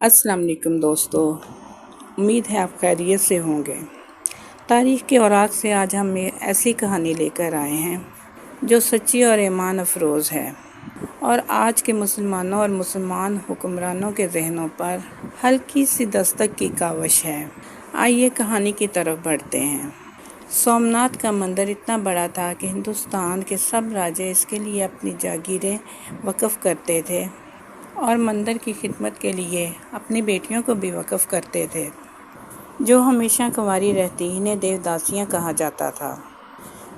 السلام علیکم دوستو، امید ہے آپ خیریت سے ہوں گے۔ تاریخ کے اوراق سے آج ہم ایسی کہانی لے کر آئے ہیں جو سچی اور ایمان افروز ہے اور آج کے مسلمانوں اور مسلمان حکمرانوں کے ذہنوں پر ہلکی سی دستک کی کاوش ہے۔ آئیے کہانی کی طرف بڑھتے ہیں۔ سومناتھ کا مندر اتنا بڑا تھا کہ ہندوستان کے سب راجے اس کے لیے اپنی جاگیریں وقف کرتے تھے اور مندر کی خدمت کے لیے اپنی بیٹیوں کو بھی وقف کرتے تھے، جو ہمیشہ کنواری رہتی۔ انہیں دیوداسیاں کہا جاتا تھا۔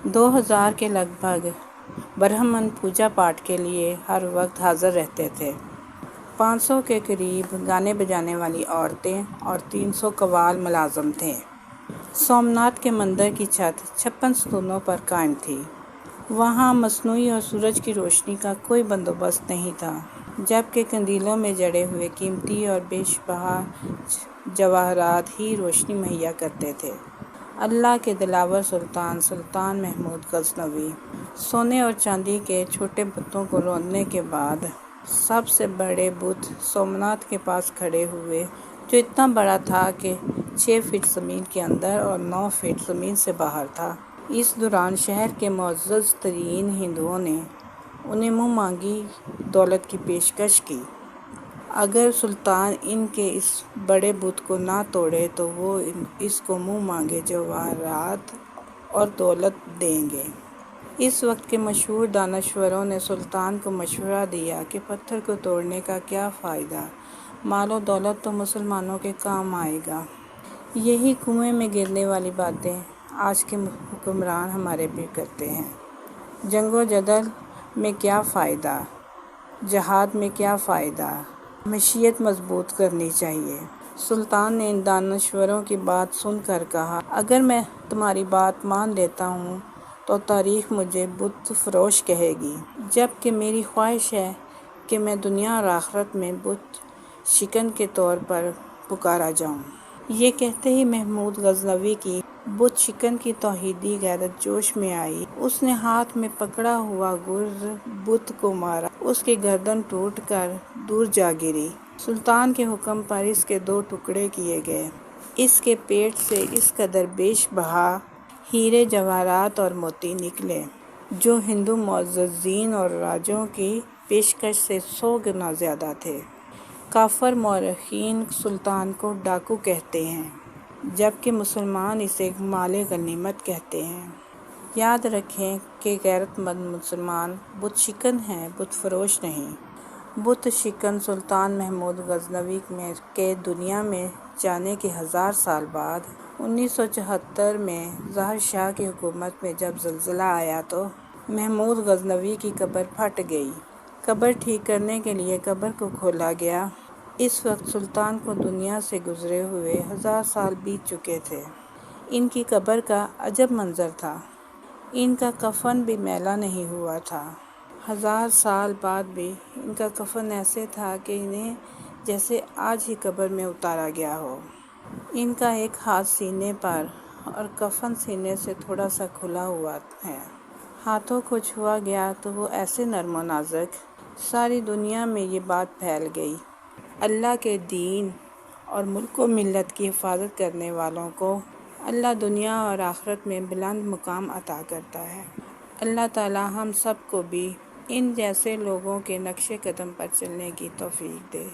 2000 کے لگ بھگ برہمن پوجا پاٹ کے لیے ہر وقت حاضر رہتے تھے۔ 500 کے قریب گانے بجانے والی عورتیں اور 300 قوال ملازم تھے۔ سومناتھ کے مندر کی چھت 56 ستونوں پر قائم تھی۔ وہاں مصنوعی اور سورج کی روشنی کا کوئی بندوبست نہیں تھا، جبکہ قندیلوں میں جڑے ہوئے قیمتی اور بے بہا جواہرات ہی روشنی مہیا کرتے تھے۔ اللہ کے دلاور سلطان محمود غزنوی سونے اور چاندی کے چھوٹے بتوں کو روننے کے بعد سب سے بڑے بت سومناتھ کے پاس کھڑے ہوئے، جو اتنا بڑا تھا کہ 6 فٹ زمین کے اندر اور 9 فٹ زمین سے باہر تھا۔ اس دوران شہر کے معزز ترین ہندوؤں نے انہیں منہ مانگی دولت کی پیشکش کی۔ اگر سلطان ان کے اس بڑے بت کو نہ توڑے تو وہ اس کو منہ مانگے جواہرات اور دولت دیں گے۔ اس وقت کے مشہور دانشوروں نے سلطان کو مشورہ دیا کہ پتھر کو توڑنے کا کیا فائدہ، مال و دولت تو مسلمانوں کے کام آئے گا۔ یہی کنویں میں گرنے والی باتیں آج کے حکمران ہمارے بھی کرتے ہیں۔ جنگ و جدل میں کیا فائدہ، جہاد میں کیا فائدہ، معیشت مضبوط کرنی چاہیے۔ سلطان نے ان دانشوروں کی بات سن کر کہا، اگر میں تمہاری بات مان لیتا ہوں تو تاریخ مجھے بت فروش کہے گی، جبکہ میری خواہش ہے کہ میں دنیا اور آخرت میں بت شکن کے طور پر پکارا جاؤں۔ یہ کہتے ہی محمود غزنوی کی بت شکن کی توحیدی غیرت جوش میں آئی۔ اس نے ہاتھ میں پکڑا ہوا گرز بت کو مارا، اس کی گردن ٹوٹ کر دور جا گری۔ سلطان کے حکم پر اس کے 2 ٹکڑے کیے گئے۔ اس کے پیٹ سے اس قدر بیش بہا ہیرے جواہرات اور موتی نکلے، جو ہندو معززین اور راجوں کی پیشکش سے 100 گنا زیادہ تھے۔ کافر مورخین سلطان کو ڈاکو کہتے ہیں، جبکہ مسلمان اسے مال غنیمت کہتے ہیں۔ یاد رکھیں کہ غیرت مند مسلمان بت شکن ہیں، بت فروش نہیں۔ بت شکن سلطان محمود غزنوی کے دنیا میں جانے کے 1000 سال بعد 1974 میں ظاہر شاہ کی حکومت میں جب زلزلہ آیا تو محمود غزنوی کی قبر پھٹ گئی۔ قبر ٹھیک کرنے کے لیے قبر کو کھولا گیا۔ اس وقت سلطان کو دنیا سے گزرے ہوئے 1000 سال بیت چکے تھے۔ ان کی قبر کا عجب منظر تھا، ان کا کفن بھی میلا نہیں ہوا تھا۔ 1000 سال بعد بھی ان کا کفن ایسے تھا کہ انہیں جیسے آج ہی قبر میں اتارا گیا ہو۔ ان کا ایک ہاتھ سینے پر اور کفن سینے سے تھوڑا سا کھلا ہوا ہے۔ ہاتھوں کو چھوا گیا تو وہ ایسے نرم و نازک، ساری دنیا میں یہ بات پھیل گئی، اللہ کے دین اور ملک و ملت کی حفاظت کرنے والوں کو اللہ دنیا اور آخرت میں بلند مقام عطا کرتا ہے۔ اللہ تعالی ہم سب کو بھی ان جیسے لوگوں کے نقش قدم پر چلنے کی توفیق دے۔